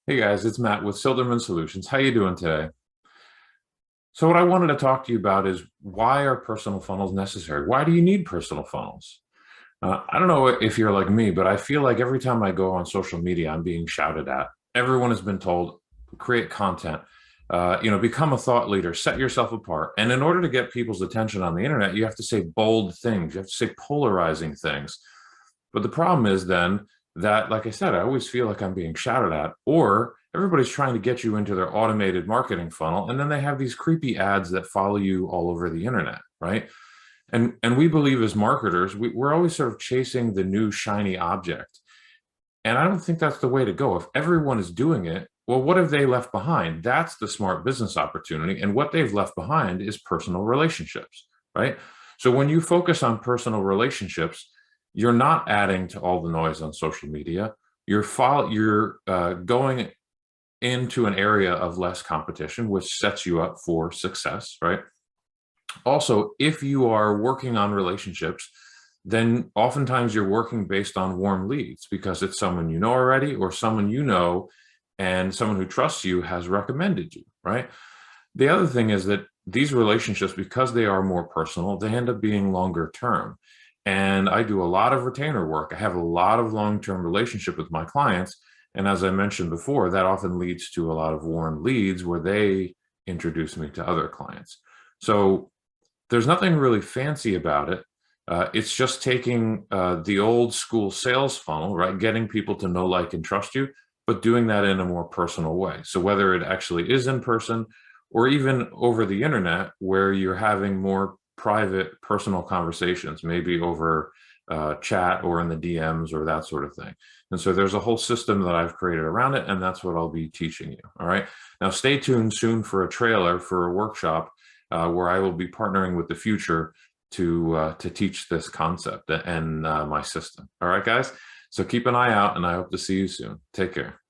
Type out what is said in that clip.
Hey guys, it's Matt with Cilderman Solutions. How you doing today? So what I wanted to talk to you about is why are personal funnels necessary? Why do you need personal funnels? I don't know if you're like me, but I feel like every time I go on social media, I'm being shouted at. Everyone has been told, create content, become a thought leader, set yourself apart. And in order to get people's attention on the internet, you have to say bold things. You have to say polarizing things. But the problem is then that, like I said, I always feel like I'm being shouted at, or everybody's trying to get you into their automated marketing funnel. And then they have these creepy ads that follow you all over the internet, right? And we believe as marketers, we're always sort of chasing the new shiny object. And I don't think that's the way to go. If everyone is doing it, well, what have they left behind? That's the smart business opportunity. And what they've left behind is personal relationships, right? So when you focus on personal relationships, you're not adding to all the noise on social media. You're going into an area of less competition, which sets you up for success, right? Also, if you are working on relationships, then oftentimes you're working based on warm leads because it's someone you know already or someone you know and someone who trusts you has recommended you, right? The other thing is that these relationships, because they are more personal, they end up being longer term. And I do a lot of retainer work. I have a lot of long-term relationship with my clients. And as I mentioned before, that often leads to a lot of warm leads where they introduce me to other clients. So there's nothing really fancy about it. It's just taking the old school sales funnel, right? Getting people to know, like, and trust you, but doing that in a more personal way. So whether it actually is in person or even over the internet where you're having more private personal conversations, maybe over chat or in the DMs or that sort of thing. And so there's a whole system that I've created around it, and that's what I'll be teaching you. All right. Now stay tuned soon for a trailer for a workshop where I will be partnering with the Futur to teach this concept and my system. All right, guys. So keep an eye out, and I hope to see you soon. Take care.